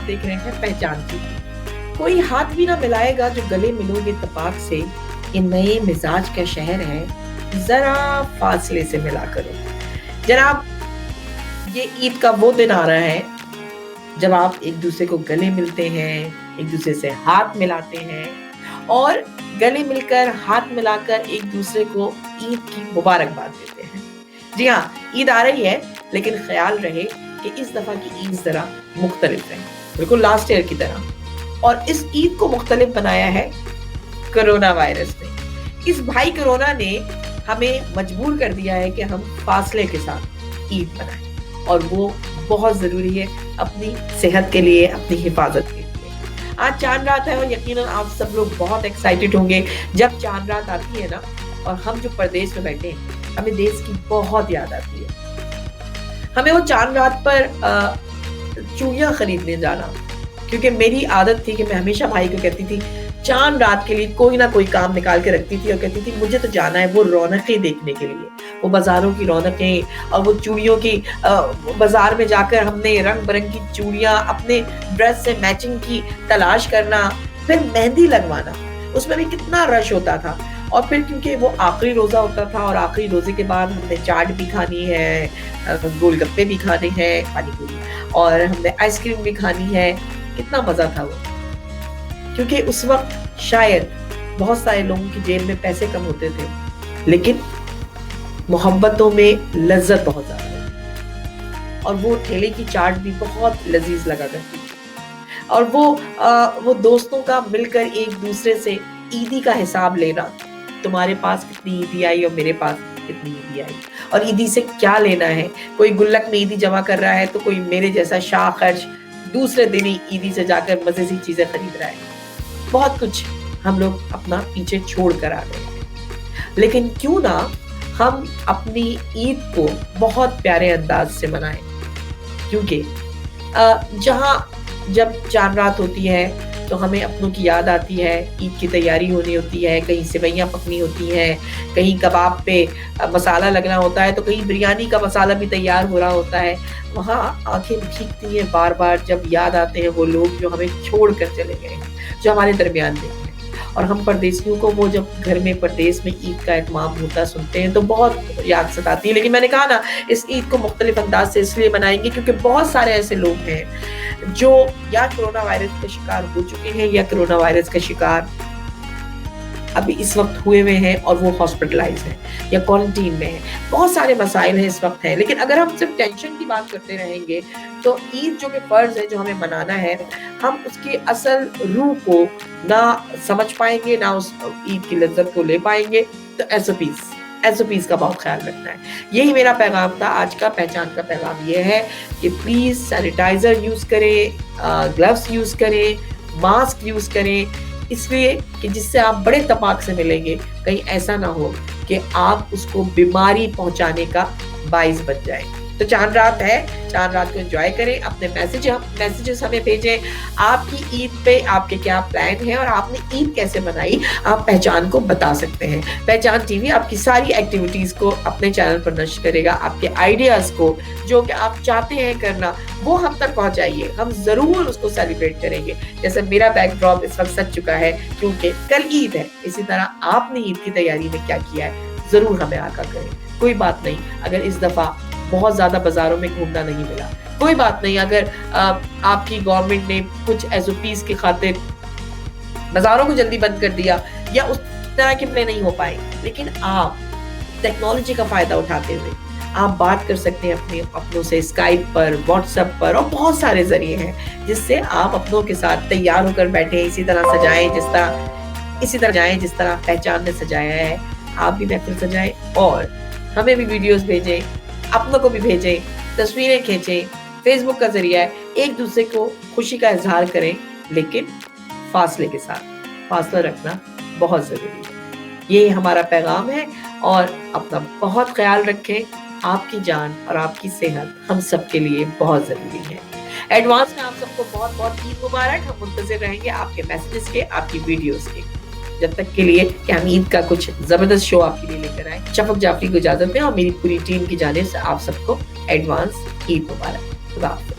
देख रहे हैं पहचान की। कोई हाथ भी ना मिलाएगा जो गले मिलोगे तपाक से, ये नए मिजाज का शहर है, जरा फासले से मिला करो। जनाब, ये ईद का वो दिन आ रहा है जब आप एक दूसरे को गले मिलते हैं, एक दूसरे से हाथ मिलाते हैं और गले मिलकर हाथ मिलाकर एक दूसरे को ईद की मुबारकबाद देते हैं। जी हाँ, ईद आ रही है, लेकिन ख्याल रहे कि इस दफा की ईद जरा मुख्तलिफ है, बिल्कुल लास्ट ईयर की तरह। और इस ईद को मुख्तलिफ बनाया है कोरोना वायरस ने। इस भाई कोरोना ने हमें मजबूर कर दिया है कि हम फासले के साथ ईद मनाएं, और वो बहुत जरूरी है अपनी सेहत के लिए, अपनी हिफाजत के लिए। आज चांद रात है और यकीनन आप सब लोग बहुत एक्साइटेड होंगे जब चांद रात आती है ना, और हम जो परदेश में बैठे हैं हमें देश की बहुत याद आती है। हमें वो चांद रात पर चूड़ियां खरीदने जाना, क्योंकि मेरी आदत थी कि मैं हमेशा भाई को कहती थी चांद रात के लिए कोई ना कोई काम निकाल के रखती थी और कहती थी मुझे तो जाना है वो रौनकें देखने के लिए, वो बाजारों की रौनकें और वो चूड़ियों की। बाजार में जाकर हमने रंग बिरंगी चूड़ियां अपने ड्रेस से मैचिंग की तलाश करना, फिर मेहंदी लगवाना, उसमें भी कितना रश होता था। और फिर क्योंकि वो आखिरी रोजा होता था और आखिरी रोजे के बाद हमने चाट भी खानी है, गोलगप्पे भी खाने हैं, पानी पूरी, और हमने आइसक्रीम भी खानी है। कितना मजा था वो, क्योंकि उस वक्त शायद बहुत सारे लोगों की जेब में पैसे कम होते थे, लेकिन मोहब्बतों में लज्जत बहुत ज्यादा है। और वो ठेले की चाट भी बहुत लजीज लगा करती थी। और वो दोस्तों का मिलकर एक दूसरे से ईदी का हिसाब लेना, तुम्हारे पास कितनी ईदी आई और मेरे पास कितनी ईदी आई, और ईदी से क्या लेना है। कोई गुल्लक में ईदी जमा कर रहा है तो कोई मेरे जैसा शाह खर्च दूसरे दिन ही ईदी से जाकर मजे सी चीजें खरीद रहा है। बहुत कुछ हम लोग अपना पीछे छोड़ कर आ गए हैं, लेकिन क्यों ना हम अपनी ईद को बहुत प्यारे अंदाज से मनाएं। क्योंकि जब चांद रात होती है तो हमें अपनों की याद आती है, ईद की तैयारी होनी होती है, कहीं सेवैयाँ पकनी होती हैं, कहीं कबाब पे मसाला लगना होता है, तो कहीं बिरयानी का मसाला भी तैयार हो रहा होता है। वहाँ आंखें भीगती हैं बार बार जब याद आते हैं वो लोग जो हमें छोड़ कर चले गए हैं, जो हमारे दरमियान नहीं है। और हम परदेसियों को वो जब घर में परदेश में ईद का इत्माम होता सुनते हैं तो बहुत याद सताती है। लेकिन मैंने कहा ना, इस ईद को मुख्तलिफ अंदाज से इसलिए मनाएंगे क्योंकि बहुत सारे ऐसे लोग हैं जो या कोरोना वायरस का शिकार हो चुके हैं या कोरोना वायरस का शिकार अभी इस वक्त हुए हुए हैं और वो हॉस्पिटलाइज हैं या क्वारंटीन में हैं। बहुत सारे मसाइल हैं इस वक्त हैं, लेकिन अगर हम सिर्फ टेंशन की बात करते रहेंगे तो ईद जो कि फर्ज है, जो हमें मनाना है, हम उसकी असल रूह को ना समझ पाएंगे, ना उस ईद की लज्जत को ले पाएंगे। तो एसओपीज का बहुत ख्याल रखना है। यही मेरा पैगाम था आज का। पहचान का पैगाम ये है कि प्लीज सैनिटाइजर यूज करें, ग्लव्स यूज करें, मास्क यूज करें, इसलिए कि जिससे आप बड़े तपाक से मिलेंगे, कहीं ऐसा ना हो कि आप उसको बीमारी पहुंचाने का बाइस बन जाए। तो चांद रात है, चांद रात को एंजॉय करें। अपने मैसेजेस हमें भेजें, आपकी ईद पे आपके क्या प्लान है और आपने ईद कैसे मनाई, आप पहचान को बता सकते हैं। पहचान टीवी आपकी सारी एक्टिविटीज को अपने चैनल पर नश्र करेगा। आपके आइडियाज को जो कि आप चाहते हैं करना, वो हम तक पहुंचाइए, हम जरूर उसको सेलिब्रेट करेंगे। जैसे मेरा बैकड्रॉप इस वक्त सज चुका है क्योंकि कल ईद है, इसी तरह आपने ईद की तैयारी में क्या किया है जरूर हमें आगाह करें। कोई बात नहीं अगर इस दफा बहुत ज्यादा बाजारों में घूमना नहीं मिला, कोई बात नहीं अगर आपकी गवर्नमेंट ने कुछ एसओपीज की खातिर बाजारों को जल्दी बंद कर दिया या उस तरह के प्ले नहीं हो पाए, लेकिन आप टेक्नोलॉजी का फायदा उठाते हुए आप बात कर सकते हैं अपने अपनों से स्काइप पर, व्हाट्सएप पर, और बहुत सारे जरिए हैं जिससे आप अपनों के साथ तैयार होकर बैठे इसी तरह सजाएं जिस तरह पहचान ने सजाया है। आप भी महफिल सजाएं और हमें भी वीडियोस भेजें, अपनों को भी भेजें, तस्वीरें खींचें। फेसबुक का जरिया है, एक दूसरे को खुशी का इजहार करें, लेकिन फासले के साथ। फासला रखना बहुत जरूरी है। ये हमारा पैगाम है और अपना बहुत ख्याल रखें। आपकी जान और आपकी सेहत हम सबके लिए बहुत जरूरी है। एडवांस में आप सबको बहुत बहुत ईद मुबारक। हम मुंतजिर रहेंगे आपके मैसेजेस के, आपकी वीडियोस के। जब तक के लिए कि हम ईद का कुछ जबरदस्त शो आपके लिए लेकर आए। शफक जाफरी को इजाजत दें और मेरी पूरी टीम की जानिब से आप सबको एडवांस ईद मुबारक। खुदा हाफिज़।